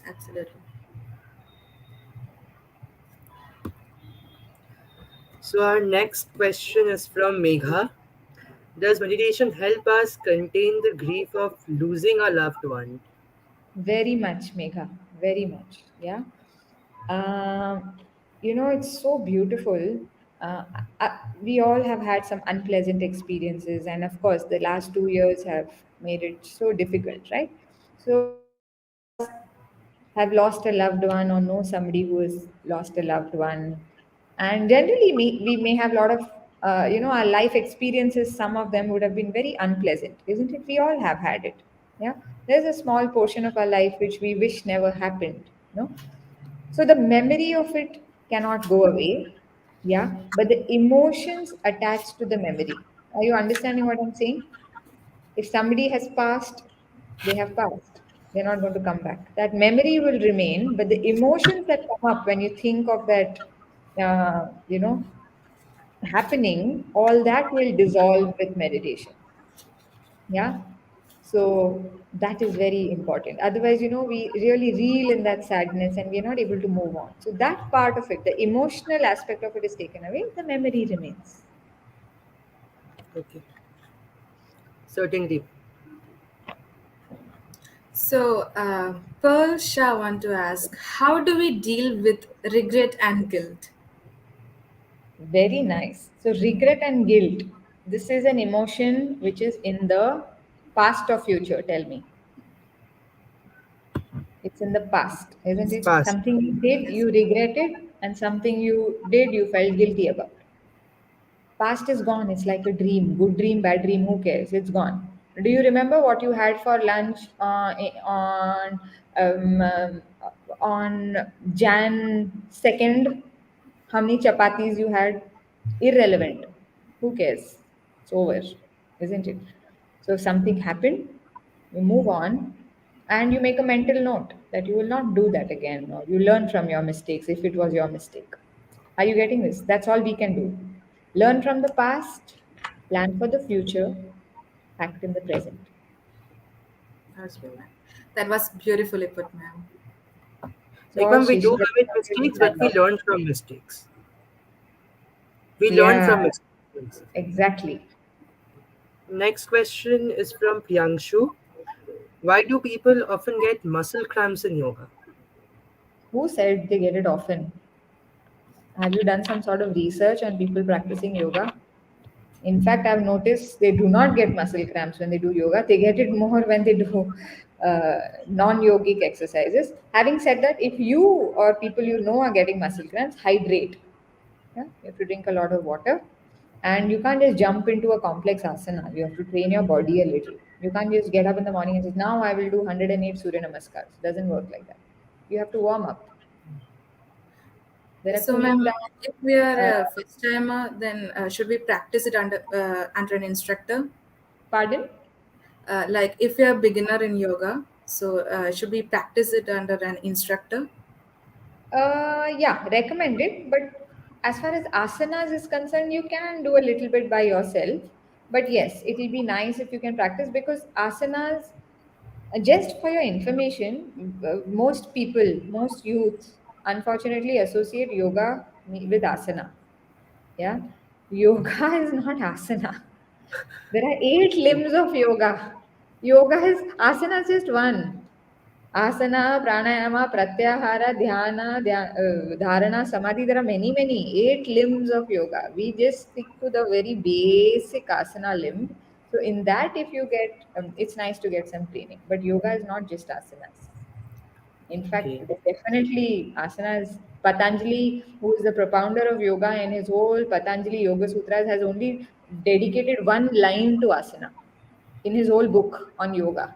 Absolutely. So our next question is from Megha. Does meditation help us contain the grief of losing a loved one? Very much, Megha. Very much. Yeah. It's so beautiful. We all have had some unpleasant experiences, and of course, the last 2 years have made it so difficult, right? So, most of us have lost a loved one or know somebody who has lost a loved one. And generally, we may have a lot of, our life experiences, some of them would have been very unpleasant, isn't it? We all have had it. Yeah. There's a small portion of our life which we wish never happened, no? So the memory of it cannot go away. Yeah. But the emotions attached to the memory. Are you understanding what I'm saying? If somebody has passed, they have passed. They're not going to come back. That memory will remain, but the emotions that come up when you think of that, uh, you know, happening, all that will dissolve with meditation. Yeah. So that is very important. Otherwise, we really reel in that sadness and we're not able to move on. So that part of it, the emotional aspect of it is taken away, the memory remains. Okay, certainly. So, Pearl Shah want to ask, how do we deal with regret and guilt? Very nice. So, regret and guilt. This is an emotion which is in the past or future. Tell me. It's in the past, isn't It's it? past. Something you did, Yes. you regretted, and something you did, you felt guilty about. Past is gone. It's like a dream. Good dream, bad dream, who cares? It's gone. Do you remember what you had for lunch um, um, on Jan 2nd? How many chapatis you had? Irrelevant. Who cares? It's over, isn't it? So if something happened, you move on and you make a mental note that you will not do that again, or you learn from your mistakes if it was your mistake. Are you getting this? That's all we can do. Learn from the past, plan for the future, act in the present. Okay, ma'am. That was beautifully put, ma'am. So Like all when we Shishi do commit will mistakes, but stand we up. learn from mistakes. We learn Yeah, from mistakes. exactly. Next question is from Priyangshu. Why do people often get muscle cramps in yoga? Who said they get it often? Have you done some sort of research on people practicing yoga? In fact, I've noticed they do not get muscle cramps when they do yoga. They get it more when they do non-yogic exercises. Having said that, if you or people you know are getting muscle cramps, hydrate. Yeah? You have to drink a lot of water. And you can't just jump into a complex asana. You have to train your body a little. You can't just get up in the morning and say, now I will do 108 Surya Namaskars. It doesn't work like that. You have to warm up. There are So, cooling ma'am, down. if we are Uh, a first timer, then should we practice it under an instructor? Pardon? Like if we are beginner in yoga, so should we practice it under an instructor? Yeah, recommended. But as far as asanas is concerned, you can do a little bit by yourself. But yes, it will be nice if you can practice because just for your information, most people, most youth unfortunately associate yoga with asana. Yeah, yoga is not asana. There are 8 limbs of yoga. Yoga is asana is just one. Asana, pranayama, pratyahara, dharana, samadhi. There are many, many 8 limbs of yoga. We just stick to the very basic asana limb. So in that, if you get, it's nice to get some training. But yoga is not just asanas. In fact, Okay. definitely asanas. Patanjali, who is the propounder of yoga, in his whole Patanjali Yoga Sutras, has only dedicated one line to asana in his whole book on yoga.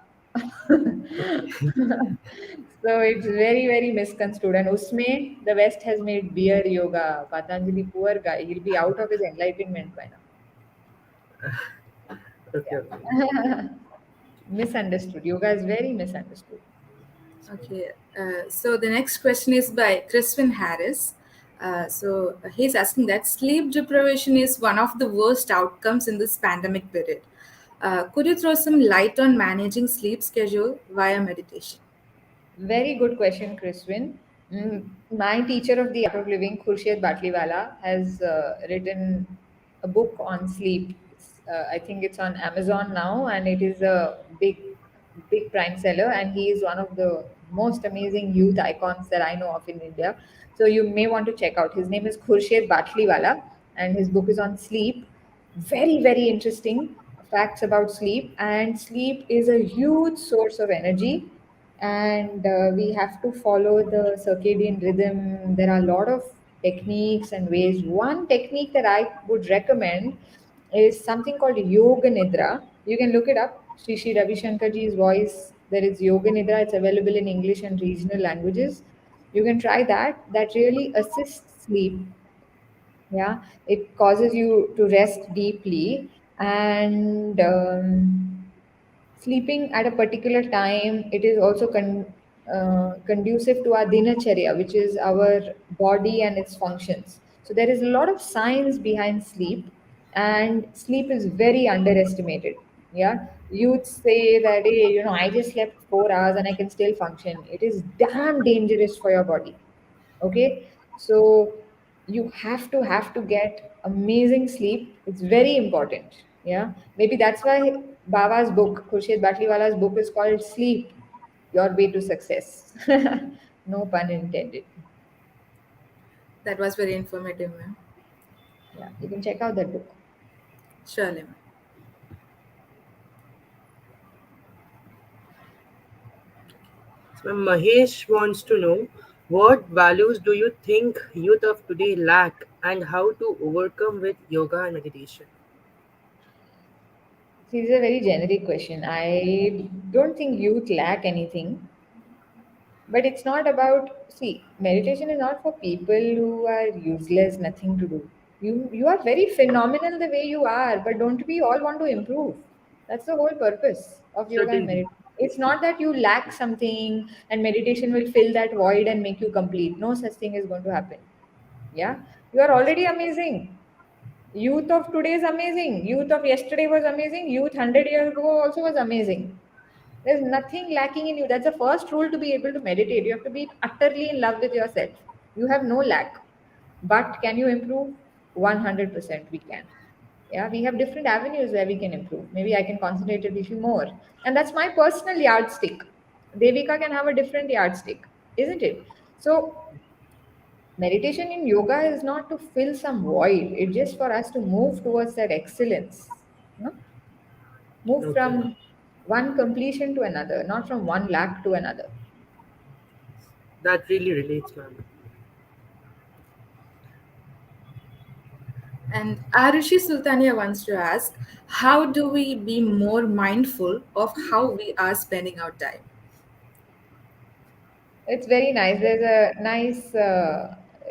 So it's very, very misconstrued. And Usme, the West has made beer yoga. Patanjali, poor guy, he'll be out of his enlightenment by now. Okay. Okay. Yeah. Misunderstood. Yoga is very misunderstood. Okay, so the next question is by Crispin Harris. He's asking that sleep deprivation is one of the worst outcomes in this pandemic period. Could you throw some light on managing sleep schedule via meditation? Very good question, Chriswin. My teacher of the art of living, Khurshid Batliwala, has written a book on sleep. I think it's on Amazon now, and it is a big prime seller. And he is one of the most amazing youth icons that I know of in India. So you may want to check out. His name is Khurshid Batliwala, and his book is on sleep. Very, very interesting facts about sleep. And sleep is a huge source of energy, and we have to follow the circadian rhythm. There are a lot of techniques and ways. One technique that I would recommend is something called yoga nidra. You can look it up. Shri Ravi Shankar ji's voice. There is yoga nidra. It's available in English and regional languages. You can try that. That really assists sleep. Yeah, it causes you to rest deeply. And sleeping at a particular time, it is also conducive to our dinacharya, which is our body and its functions. So there is a lot of science behind sleep, and sleep is very underestimated. Yeah, youth say that, hey, I just slept 4 hours and I can still function. It is damn dangerous for your body. Okay, so you have to get amazing sleep. It's very important. Yeah, maybe that's why Baba's book, Khurshid Batliwala's book, is called Sleep, Your Way to Success. No pun intended. That was very informative, ma'am. Yeah, you can check out that book. Surely, ma'am. So Mahesh wants to know what values do you think youth of today lack and how to overcome with yoga and meditation? See, this is a very generic question. I don't think youth lack anything. But it's not about, see, meditation is not for people who are useless, nothing to do. You are very phenomenal the way you are, but don't we all want to improve? That's the whole purpose of yoga and Certainly. meditation. It's not that you lack something and meditation will fill that void and make you complete. No such thing is going to happen. Yeah. You are Yes. already amazing. Youth of today is amazing. Youth of yesterday was amazing. Youth 100 years ago also was amazing. There's nothing lacking in you. That's the first rule to be able to meditate. You have to be utterly in love with yourself. You have no lack. But can you improve? 100% we can. Yeah, we have different avenues where we can improve. Maybe I can concentrate a little more. And that's my personal yardstick. Devika can have a different yardstick, isn't it? So, meditation in yoga is not to fill some void, it's just for us to move towards that excellence. No? Move Okay. from one completion to another, not from one lack to another. That really relates, ma'am. And Arushi Sultania wants to ask, how do we be more mindful of how we are spending our time? It's very nice. There's a nice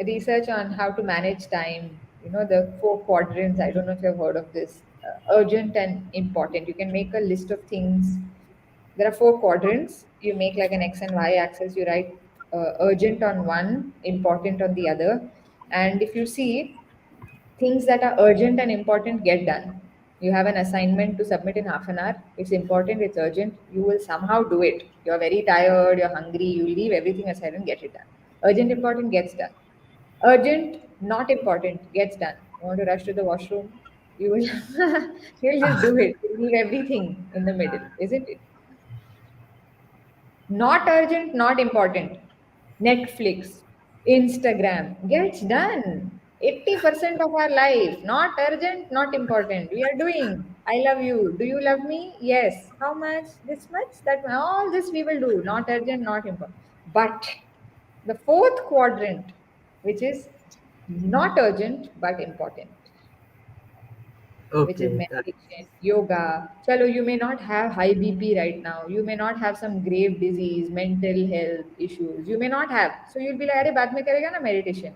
research on how to manage time. The 4 quadrants. I don't know if you've heard of this. Urgent and important. You can make a list of things. There are 4 quadrants. You make like an X and Y axis. You write urgent on one, important on the other. And if you see, things that are urgent and important get done. You have an assignment to submit in half an hour. It's important, it's urgent. You will somehow do it. You're very tired, you're hungry, you leave everything aside and get it done. Urgent, important gets done. Urgent, not important gets done. You want to rush to the washroom? You will you'll just do it. You leave everything in the middle, isn't it? Not urgent, not important. Netflix, Instagram gets done. 80% of our life, not urgent, not important. We are doing. I love you. Do you love me? Yes. How much? This much? That much? All this we will do. Not urgent, not important. But the fourth quadrant, which is not urgent but important, which is Okay, that, meditation, yoga. Chalo, you may not have high BP right now. You may not have some grave disease, mental health issues. You may not have. So you'll be like, "Arey, baad mein karega na meditation."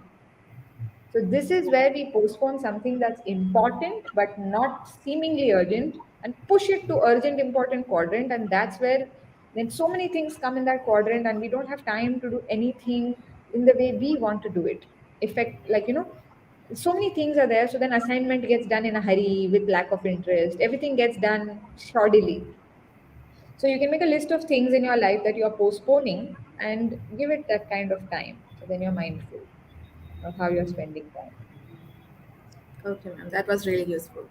So this is where we postpone something that's important but not seemingly urgent and push it to urgent important quadrant, and that's where then so many things come in that quadrant and we don't have time to do anything in the way we want to do it. Effect, like, so many things are there, so then assignment gets done in a hurry with lack of interest. Everything gets done shoddily. So you can make a list of things in your life that you are postponing and give it that kind of time. So then you're mindful of how you're spending time. Okay, ma'am. That was really useful.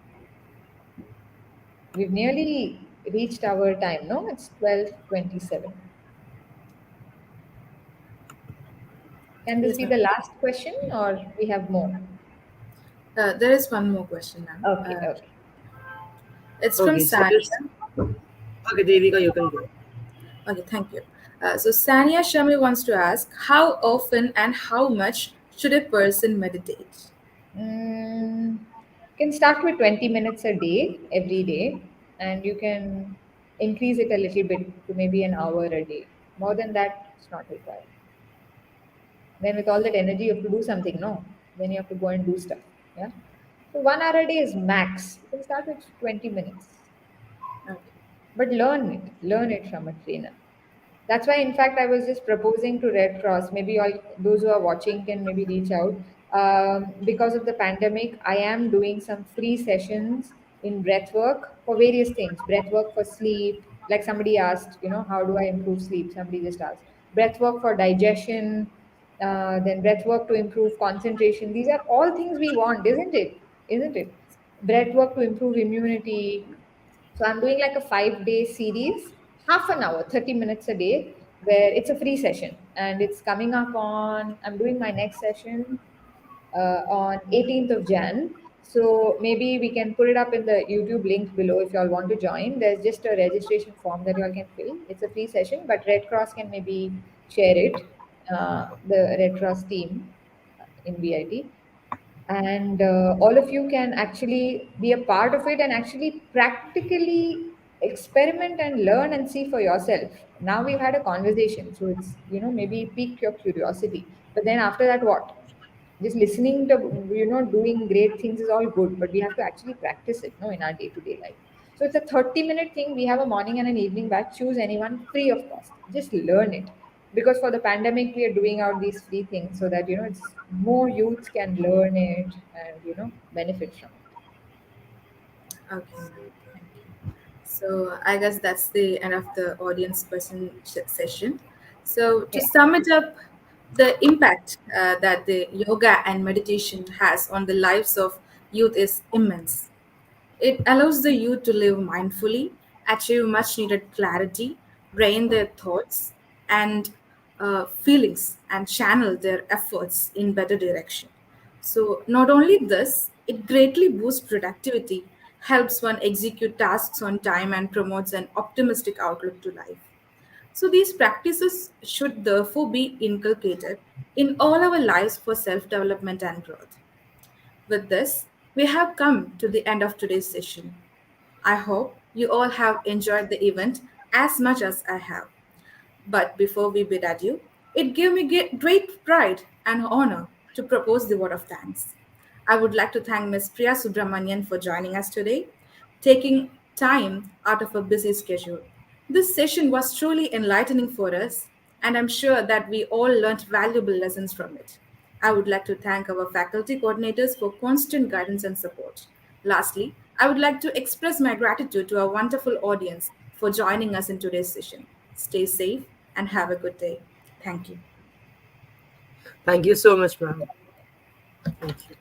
We've nearly reached our time, no? It's 12:27. Can this Yes, be ma'am. the last question or we have more? There is one more question, ma'am. Okay, okay. It's from okay, so this, Sania. okay, Devika, you can go. Okay, thank you. So Sania Shami wants to ask, how often and how much should a person meditate? Mm, can start with 20 minutes a day, every day, and you can increase it a little bit to maybe an hour a day. More than that, it's not required. Then, with all that energy, you have to do something, no? Then you have to go and do stuff. Yeah. So, 1 hour a day is max. You can start with 20 minutes, Okay. but learn it from a trainer. That's why, in fact, I was just proposing to Red Cross. Maybe all those who are watching can maybe reach out. Because of the pandemic, I am doing some free sessions in breathwork for various things. Breathwork for sleep, like somebody asked, how do I improve sleep? Somebody just asked. Breathwork for digestion, then breathwork to improve concentration. These are all things we want, isn't it? Isn't it? Breathwork to improve immunity, so I'm doing like a 5 day series, half an hour, 30 minutes a day, where it's a free session. And it's coming up on, I'm doing my next session on 18th of Jan. So maybe we can put it up in the YouTube link below if you all want to join. There's just a registration form that you all can fill. It's a free session, but Red Cross can maybe share it, the Red Cross team in VIT, and all of you can actually be a part of it and actually practically experiment and learn and see for yourself. Now we've had a conversation, so it's, maybe piqued your curiosity, but then after that, what? Just listening to, doing great things is all good, but we have to actually practice it, no, in our day-to-day life. So it's a 30-minute thing. We have a morning and an evening batch. Choose anyone, free of cost. Just learn it, because for the pandemic we are doing out these free things so that, it's more youths can learn it and, benefit from it. Okay, ma'am. Thank you. So I guess that's the end of the audience person session. So to Yeah. sum it up, the impact that the yoga and meditation has on the lives of youth is immense. It allows the youth to live mindfully, achieve much needed clarity, brain their thoughts and feelings, and channel their efforts in better direction. So, not only this, it greatly boosts productivity, helps one execute tasks on time, and promotes an optimistic outlook to life. So, these practices should therefore be inculcated in all our lives for self development and growth. With this, we have come to the end of today's session. I hope you all have enjoyed the event as much as I have. But before we bid adieu, it gave me great pride and honor to propose the word of thanks. I would like to thank Ms. Priya Subramanian for joining us today, taking time out of a busy schedule. This session was truly enlightening for us, and I'm sure that we all learned valuable lessons from it. I would like to thank our faculty coordinators for constant guidance and support. Lastly, I would like to express my gratitude to our wonderful audience for joining us in today's session. Stay safe and have a good day. Thank you. Thank you so much, ma'am. Thank you.